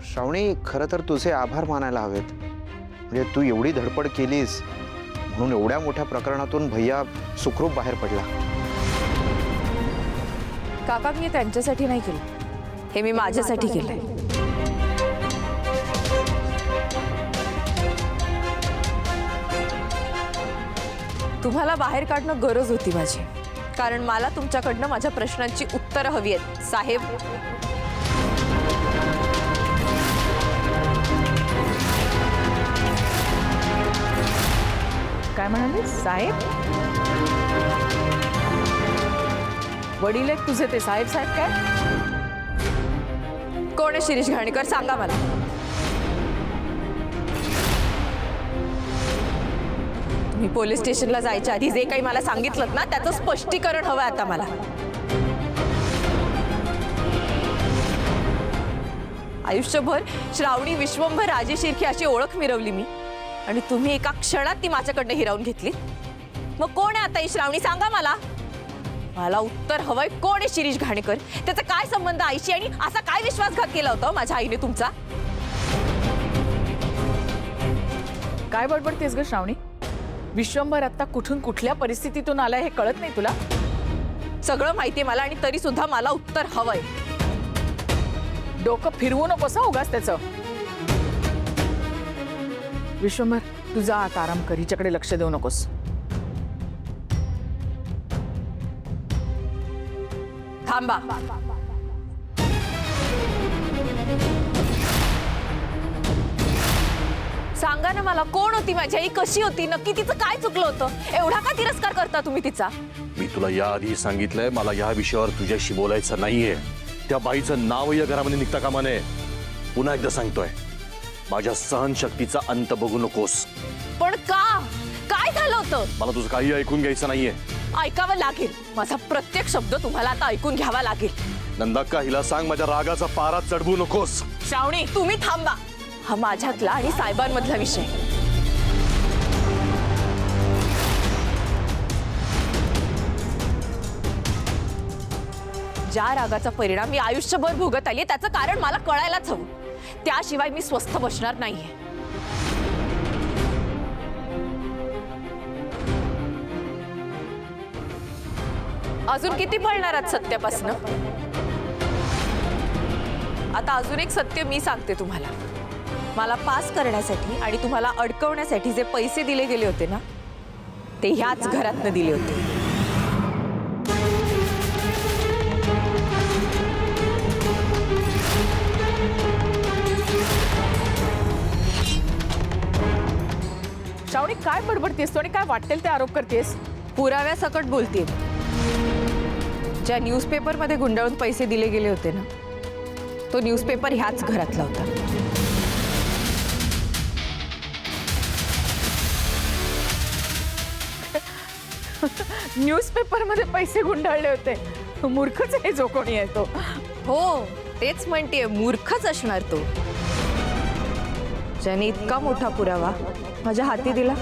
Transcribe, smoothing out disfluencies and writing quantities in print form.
श्रावणी, खरं तर तुझे आभार मानायला हवेत. म्हणजे तू एवढी धडपड केलीस म्हणून एवढ्या मोठ्या प्रकरणातून भैया सुखरूप बाहेर पडला. काका, मी त्यांच्यासाठी नाही केलं, हे मी माझ्यासाठी केलंय. तुम्हाला बाहेर काढणं गरज होती माझी, कारण मला तुमच्याकडनं माझ्या प्रश्नांची उत्तरं हवी आहेत साहेब. काय म्हणाले साहेब? वडील आहेत तुझे ते साहेब साहेब काय? कोण आहे शिरीष घाणेकर, सांगा मला. तुम्ही पोलीस स्टेशनला जायच्या आधी जे काही मला सांगितलं ना, त्याचं स्पष्टीकरण हवं आता मला. आयुष्यभर श्रावणी विश्वंभर राजेशिर्के अशी ओळख मिरवली मी, आणि तुम्ही एका क्षणात ती माझ्याकडनं हिरावून घेतली. मग कोण आहे आता ही श्रावणी, सांगा मला. मला उत्तर हवंय. कोण आहे शिरीष घाणेकर? त्याचा काय संबंध आईशी, आणि असा काय विश्वासघात केला होता माझ्या आईने तुमचा? काय बडबडतेस ग श्रावणी? विश्वंभर आता कुठून कुठल्या परिस्थितीतून आलाय हे कळत नाही तुला? सगळं माहितीये मला, आणि तरी सुद्धा मला उत्तर हवंय. डोकं फिरवू नकोस उगाच त्याचं. विश्वंभर, तुझा आता आराम कर, हिच्याकडे लक्ष देऊ नकोस. थांबा. सांगा ना मला, कोण होती माझी आई, कशी होती, नक्की तिचं काय चुकलं होतं? एवढा का तिरस्कार करता तुम्ही तिचा? मी तुला याआधी सांगितलंय, मला या विषयावर तुझ्याशी बोलायचं नाहीये. त्या बाईचं नाव या घरामध्ये निघता कामा नये. पुन्हा एकदा सांगतोय, माझ्या सहनशक्तीचा अंत बघू नकोस. पण का? काय झालं होतं? मला तुझं काही ऐकून घ्यायचं नाहीये. ऐकावं लागेल. माझा प्रत्येक शब्द तुम्हाला आता ऐकून घ्यावा लागेल. नंदाक्का, हिला सांग माझ्या रागाचा पारा चढवू नकोस. श्रावणी, तुम्ही थांबा. हा माझ्यातला आणि साहेबांमधला विषय. ज्या रागाचा परिणाम मी आयुष्यभर भोगत आली, त्याचं कारण मला कळायलाच हवं. त्याशिवाय मी स्वस्थ बसणार नाहीये. अजून किती पळणार आहात सत्यापासनं? आता अजून एक सत्य मी सांगते तुम्हाला. मला पास करण्यासाठी आणि तुम्हाला अडकवण्यासाठी जे पैसे दिले गेले होते ना, ते ह्याच घरातनं दिले होते. श्रावणी, काय बडबडतेस तू आणि काय वाटेल ते आरोप करतेस? पुराव्यासकट बोलते. ज्या न्यूजपेपरमध्ये गुंडाळून पैसे दिले गेले होते ना, तो न्यूजपेपर ह्याच घरातला होता. न्यूजपेपर मध्ये पैसे गुंडाळले होते? मूर्खच आहे जो कोणी आहे तो. हो, तेच म्हणतेय, मूर्खच असणार तो, ज्याने इतका मोठा पुरावा माझ्या हाती दिला.